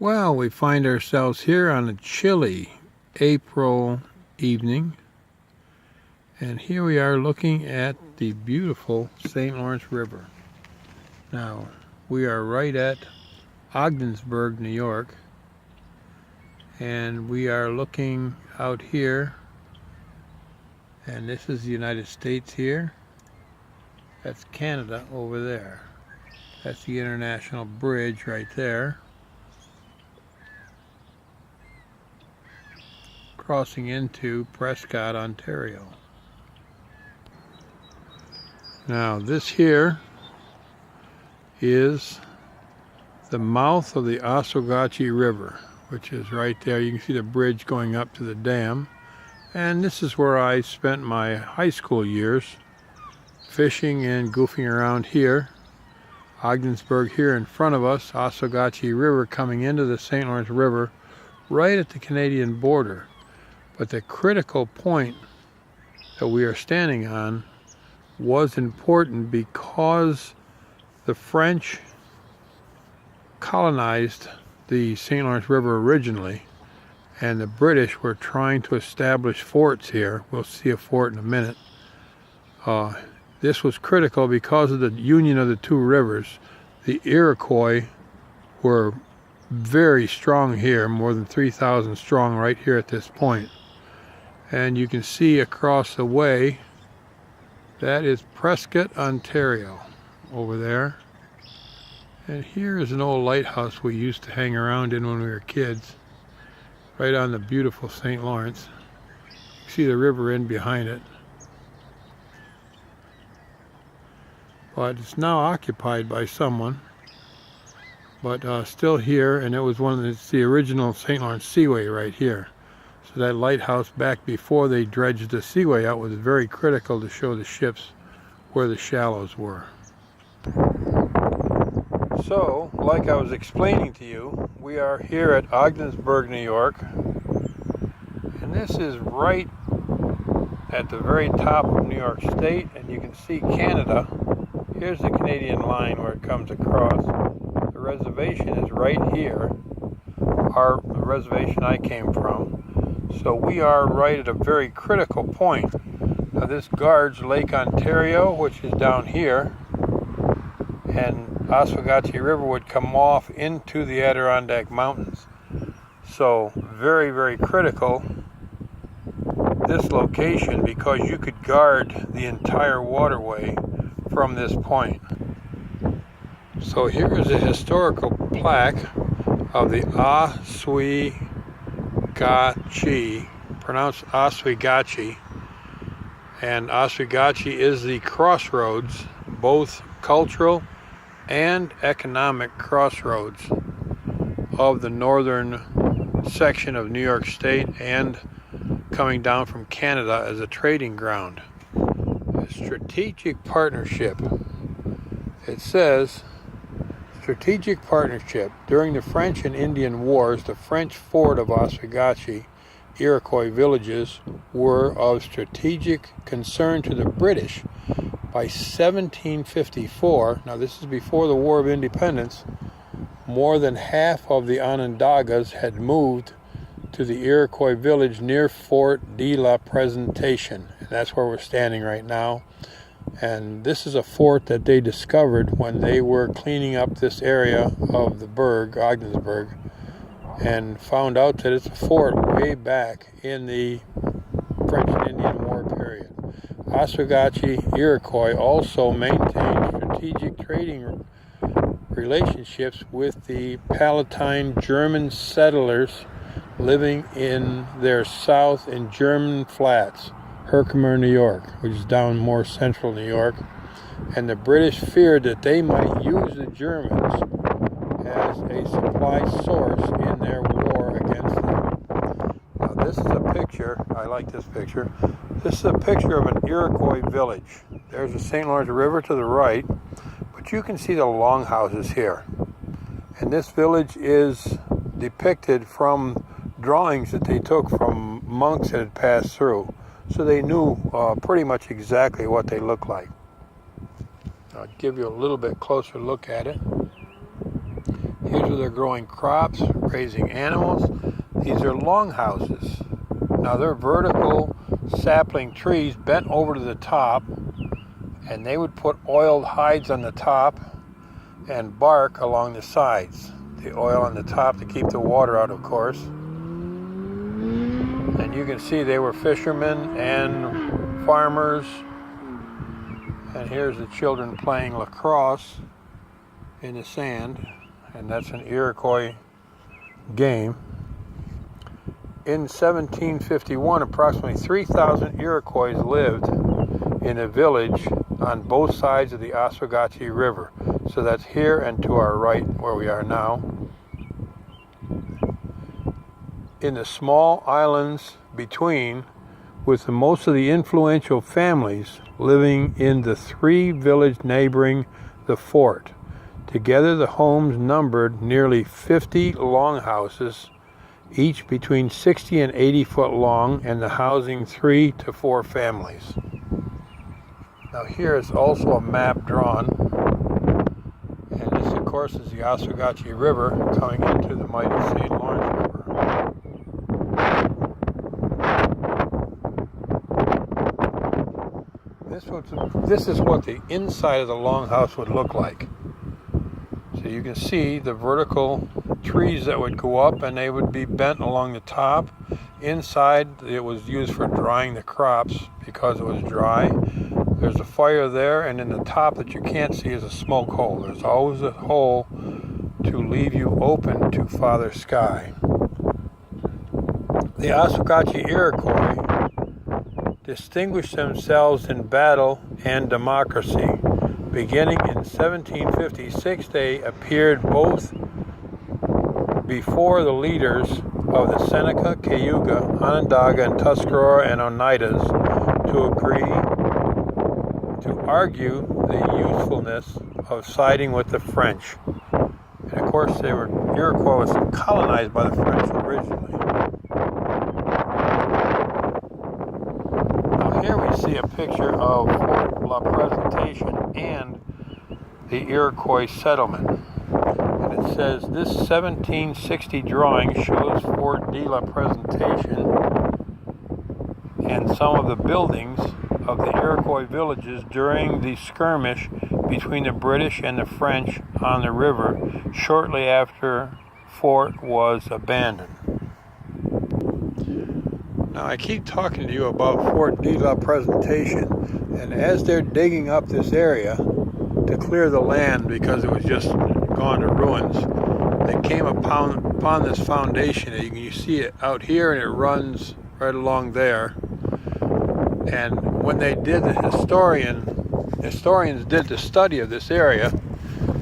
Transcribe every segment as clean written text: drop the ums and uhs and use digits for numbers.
Well, we find ourselves here on a chilly April evening, and here we are looking at the beautiful St. Lawrence River. Now, we are right at Ogdensburg, New York, and we are looking out here, and this is the United States here. That's Canada over there. That's the International Bridge right there. Crossing into Prescott, Ontario. Now this here is the mouth of the Oswegatchie River, which is right there. You can see the bridge going up to the dam, and this is where I spent my high school years fishing and goofing around here. Ogdensburg here in front of us, Oswegatchie River coming into the St. Lawrence River right at the Canadian border. But the critical point that we are standing on was important because the French colonized the St. Lawrence River originally, and the British were trying to establish forts here. We'll see a fort in a minute. This was critical because of the union of the two rivers. The Iroquois were very strong here, more than 3,000 strong right here at this point. And you can see across the way, that is Prescott, Ontario, over there. And here is an old lighthouse we used to hang around in when we were kids, right on the beautiful St. Lawrence. You see the river in behind it. But it's now occupied by someone, but still here, and it was it's the original St. Lawrence Seaway right here. So that lighthouse back before they dredged the seaway out was very critical to show the ships where the shallows were. So, like I was explaining to you, we are here at Ogdensburg, New York, and this is right at the very top of New York State, and you can see Canada. Here's the Canadian line where it comes across. The reservation is right here, the reservation I came from. So we are right at a very critical point. Now this guards Lake Ontario, which is down here, and Oswegatchie River would come off into the Adirondack Mountains. So very, very critical, this location, because you could guard the entire waterway from this point. So here is a historical plaque of the Oswegatchie, pronounced Oswegatchie, and Oswegatchie is the crossroads, both cultural and economic crossroads of the northern section of New York State and coming down from Canada as a trading ground. A strategic partnership. It says, strategic partnership. During the French and Indian Wars, the French fort of Oswegatchie, Iroquois villages, were of strategic concern to the British. By 1754, now this is before the War of Independence, more than half of the Onondagas had moved to the Iroquois village near Fort de la Presentation. And that's where we're standing right now. And this is a fort that they discovered when they were cleaning up this area of the burg, Ogdensburg, and found out that it's a fort way back in the French and Indian War period. Oswegatchie Iroquois also maintained strategic trading relationships with the Palatine German settlers living in their south in German Flats, Herkimer, New York, which is down more central New York, and the British feared that they might use the Germans as a supply source in their war against them. Now this is a picture, I like this picture. This is a picture of an Iroquois village. There's the St. Lawrence River to the right, but you can see the longhouses here. And this village is depicted from drawings that they took from monks that had passed through. So they knew pretty much exactly what they looked like. I'll give you a little bit closer look at it. Here's where they're growing crops, raising animals. These are longhouses. Now they're vertical sapling trees bent over to the top, and they would put oiled hides on the top and bark along the sides. The oil on the top to keep the water out, of course. And you can see they were fishermen and farmers. And here's the children playing lacrosse in the sand, and that's an Iroquois game. In 1751, approximately 3,000 Iroquois lived in a village on both sides of the Oswegatchie River. So that's here and to our right where we are now. In the small islands between, with most of the influential families living in the 3 villages neighboring the fort. Together the homes numbered nearly 50 longhouses, each between 60 and 80 foot long, and the housing 3 to 4 families. Now here is also a map drawn, and this of course is the Oswegatchie River coming into the mighty St. Lawrence River. This is what the inside of the longhouse would look like. So you can see the vertical trees that would go up, and they would be bent along the top. Inside it was used for drying the crops because it was dry. There's a fire there, and in the top that you can't see is a smoke hole. There's always a hole to leave you open to Father Sky. The Oswegatchie Iroquois distinguished themselves in battle and democracy. Beginning in 1756, they appeared both before the leaders of the Seneca, Cayuga, Onondaga, and Tuscarora and Oneidas to agree to argue the usefulness of siding with the French. And of course, Iroquois was colonized by the French originally. Here we see a picture of Fort La Presentation and the Iroquois settlement. And it says, this 1760 drawing shows Fort de la Presentation and some of the buildings of the Iroquois villages during the skirmish between the British and the French on the river shortly after Fort was abandoned. Now I keep talking to you about Fort de la Presentation, and as they're digging up this area to clear the land because it was just gone to ruins, they came upon this foundation. You see it out here, and it runs right along there. And when they did historians did the study of this area,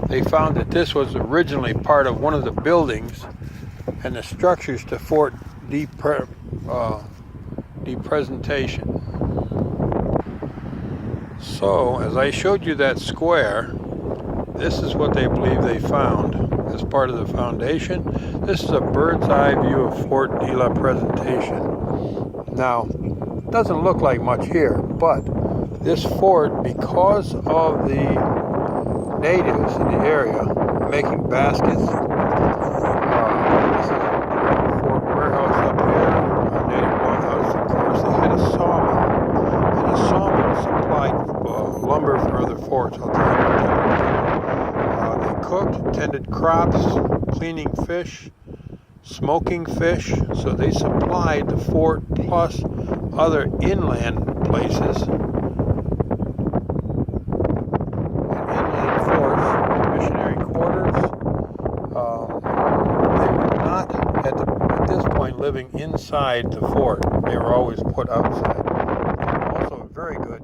they found that this was originally part of one of the buildings and the structures to Fort de Presentation. So, as I showed you that square, this is what they believe they found as part of the foundation. This is a bird's eye view of Fort de la Presentation. Now, it doesn't look like much here, but this fort, because of the natives in the area making baskets, this is a fort warehouse up here, a native longhouse, of course. They had a sawmill, and the sawmill supplied lumber for other forts. I'll tell you about that. They cooked, tended crops, cleaning fish, smoking fish, so they supplied the fort plus other inland places. An inland force, missionary quarters. They were not at this point living inside the fort. They were always put outside. They were also very good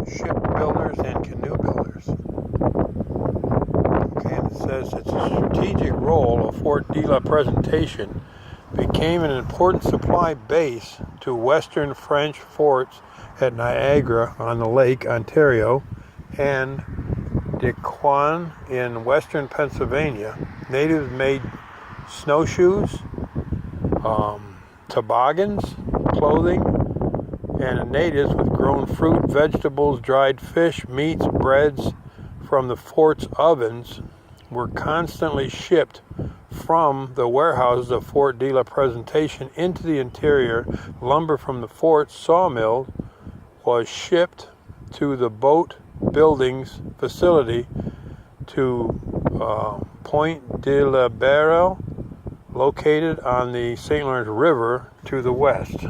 ship builders and canoe builders. Okay, and it says it's a strategic role of Fort de la Presentation became an important supply base to Western French forts at Niagara on the Lake, Ontario, and Dequan in western Pennsylvania. Natives made snowshoes, toboggans, clothing, and the natives with grown fruit, vegetables, dried fish, meats, breads from the fort's ovens were constantly shipped from the warehouses of Fort de la Presentation into the interior. Lumber from the fort sawmill was shipped to the boat buildings facility to Point de la Barrel, located on the St. Lawrence River to the west.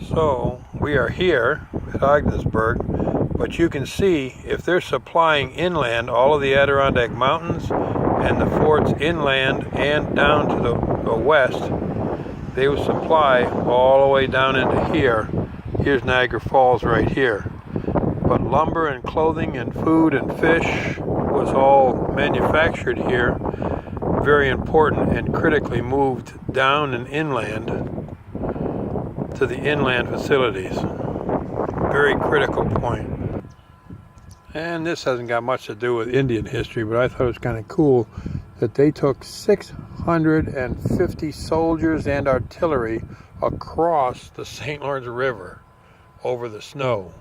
So we are here at Ogdensburg, but you can see if they're supplying inland all of the Adirondack Mountains and the forts inland and down to the west, they will supply all the way down into here. Here's Niagara Falls right here. But lumber and clothing and food and fish was all manufactured here, very important, and critically moved down and inland to the inland facilities. Very critical point. And this hasn't got much to do with Indian history, but I thought it was kind of cool that they took 650 soldiers and artillery across the St. Lawrence River over the snow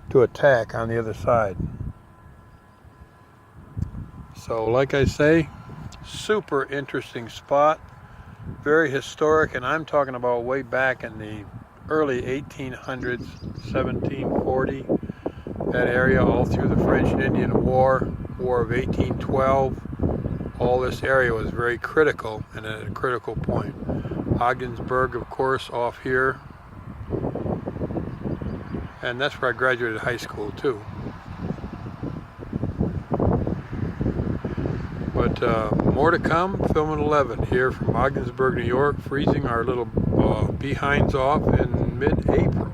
to attack on the other side. So like I say, super interesting spot, very historic, and I'm talking about way back in the early 1800s, 1740, that area, all through the French and Indian War, War of 1812. All this area was very critical and at a critical point. Ogdensburg, of course, off here, and that's where I graduated high school too. But more to come, film at 11 here from Ogdensburg, New York, freezing our little behinds off in mid-April.